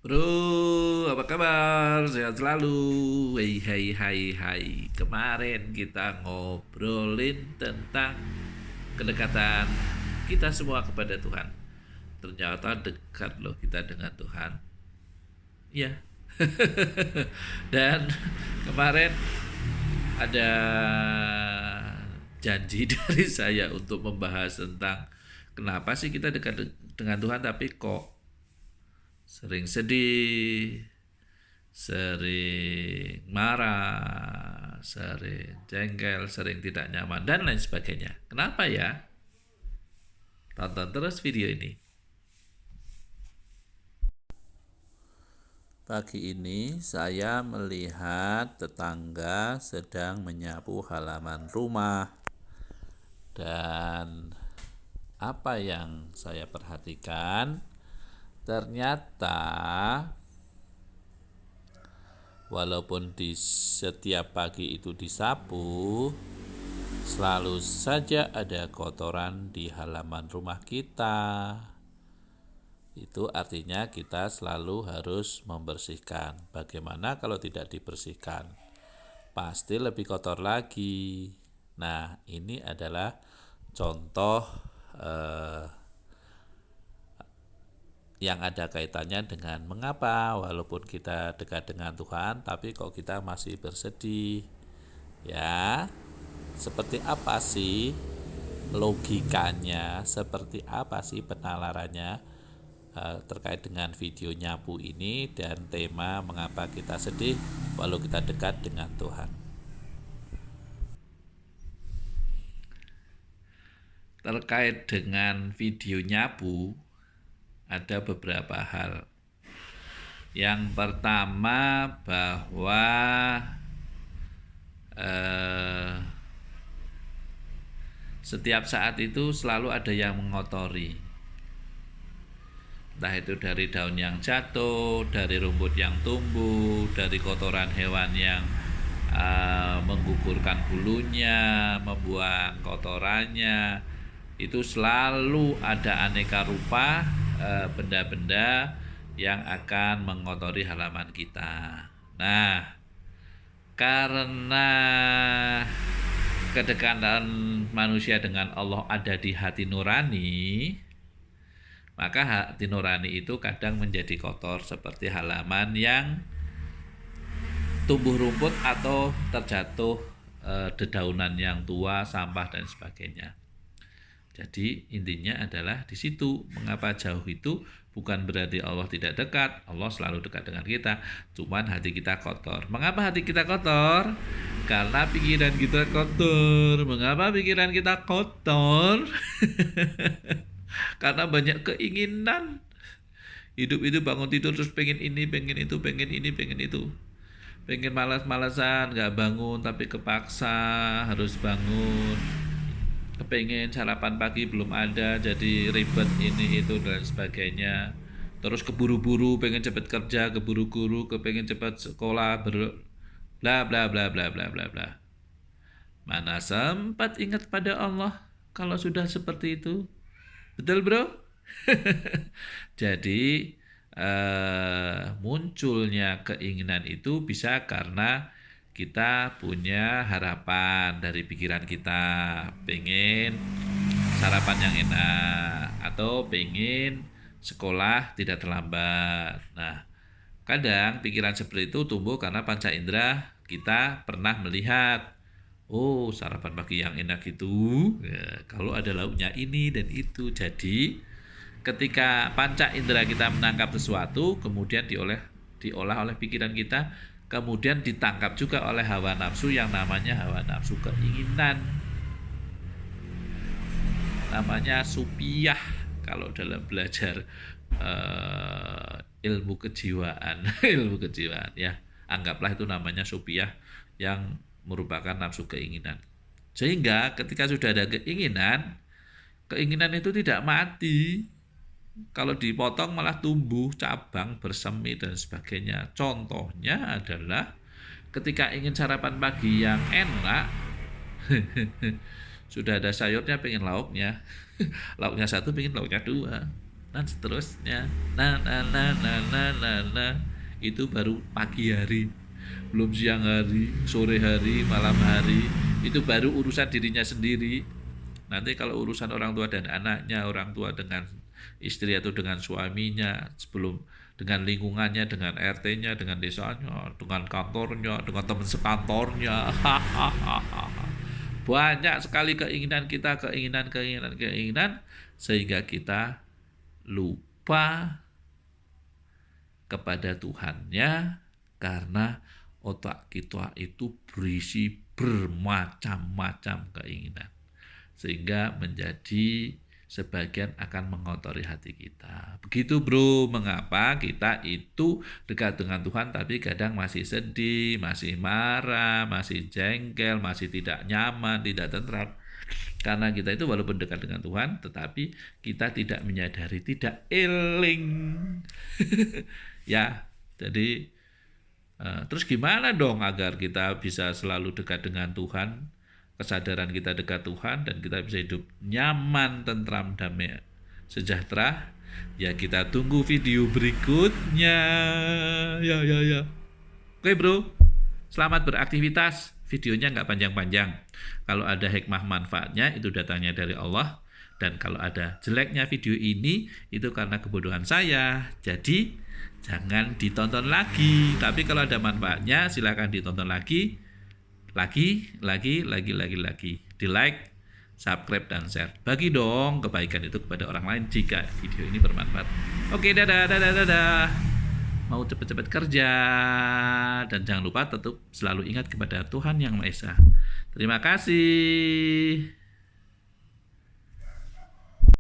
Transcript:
Bro, apa kabar? Sehat selalu. Hai, hai, hai, hai. Kemarin kita ngobrolin tentang kedekatan kita semua kepada Tuhan. Ternyata dekat loh kita dengan Tuhan. Iya. Dan kemarin ada janji dari saya untuk membahas tentang kenapa sih kita dekat dengan Tuhan tapi kok sering sedih, sering marah, sering jengkel, sering tidak nyaman, dan lain sebagainya. Kenapa ya? Tonton terus video ini. Pagi ini saya melihat tetangga sedang menyapu halaman rumah, dan apa yang saya perhatikan, ternyata walaupun di setiap pagi itu disapu, selalu saja ada kotoran di halaman rumah kita. Itu artinya kita selalu harus membersihkan. Bagaimana kalau tidak dibersihkan? Pasti lebih kotor lagi. Nah, ini adalah contoh yang ada kaitannya dengan mengapa walaupun kita dekat dengan Tuhan, tapi kok kita masih bersedih. Ya, seperti apa sih logikanya, seperti apa sih penalarannya terkait dengan video nyapu ini dan tema mengapa kita sedih walau kita dekat dengan Tuhan. Terkait dengan video nyapu, ada beberapa hal. Yang pertama bahwa setiap saat itu selalu ada yang mengotori. Entah itu dari daun yang jatuh, dari rumput yang tumbuh, dari kotoran hewan yang menggugurkan bulunya, membuang kotorannya. Itu selalu ada aneka rupa benda-benda yang akan mengotori halaman kita. Nah, karena kedekatan manusia dengan Allah ada di hati nurani, maka hati nurani itu kadang menjadi kotor seperti halaman yang tumbuh rumput atau terjatuh dedaunan yang tua, sampah dan sebagainya. Jadi intinya adalah di situ. Mengapa jauh itu bukan berarti Allah tidak dekat. Allah selalu dekat dengan kita. Cuman hati kita kotor. Mengapa hati kita kotor? Karena pikiran kita kotor. Mengapa pikiran kita kotor? Karena banyak keinginan. Hidup itu bangun tidur terus pengen ini, pengen itu, pengen ini, pengen itu. Pengen malas-malasan, gak bangun tapi kepaksa harus bangun. Kepengen sarapan pagi belum ada, jadi ribet ini itu dan sebagainya. Terus keburu-buru, pengen cepat kerja, keburu-buru, kepengen cepat sekolah, bla bla bla bla bla bla bla. Mana sempat ingat pada Allah kalau sudah seperti itu? Betul bro? Jadi munculnya keinginan itu bisa karena kita punya harapan dari pikiran kita, pengen sarapan yang enak atau pengen sekolah tidak terlambat. Nah, kadang pikiran seperti itu tumbuh karena panca indera kita pernah melihat, oh sarapan pagi yang enak itu ya, kalau ada lauknya ini dan itu. Jadi ketika panca indera kita menangkap sesuatu, kemudian diolah oleh pikiran kita, kemudian ditangkap juga oleh hawa nafsu yang namanya hawa nafsu keinginan. Namanya supiah kalau dalam belajar ilmu kejiwaan, ilmu kejiwaan ya. Anggaplah itu namanya supiah yang merupakan nafsu keinginan. Sehingga ketika sudah ada keinginan, keinginan itu tidak mati. Kalau dipotong malah tumbuh cabang, bersemi dan sebagainya. Contohnya adalah ketika ingin sarapan pagi yang enak, sudah ada sayurnya pengen lauknya. Lauknya satu pengen lauknya dua. dan seterusnya. Itu baru pagi hari, belum siang hari, sore hari, malam hari. Itu baru urusan dirinya sendiri. Nanti kalau urusan orang tua dan anaknya, orang tua dengan istri atau dengan suaminya, sebelum dengan lingkungannya, dengan RT-nya, dengan desanya, dengan kantornya, dengan teman sekantornya. Banyak sekali keinginan kita, keinginan, sehingga kita lupa kepada Tuhannya karena otak kita itu berisi bermacam-macam keinginan, sehingga menjadi sebagian akan mengotori hati kita. Begitu bro, mengapa kita itu dekat dengan Tuhan tapi kadang masih sedih, masih marah, masih jengkel, masih tidak nyaman, tidak tentram. Karena kita itu walaupun dekat dengan Tuhan, tetapi kita tidak menyadari, tidak eling. Ya, jadi terus gimana dong agar kita bisa selalu dekat dengan Tuhan? Kesadaran kita dekat Tuhan dan kita bisa hidup nyaman, tentram, damai, sejahtera. Ya kita tunggu video berikutnya. Ya. Oke bro, selamat beraktivitas. Videonya nggak panjang-panjang. Kalau ada hikmah manfaatnya itu datangnya dari Allah. Dan kalau ada jeleknya video ini itu karena kebodohan saya. Jadi jangan ditonton lagi. Tapi kalau ada manfaatnya silakan ditonton lagi. Lagi, di like, subscribe, dan share. Bagi dong kebaikan itu kepada orang lain jika video ini bermanfaat. Oke, dadah. Mau cepat-cepat kerja, dan jangan lupa tetap selalu ingat kepada Tuhan Yang Maha Esa. Terima kasih.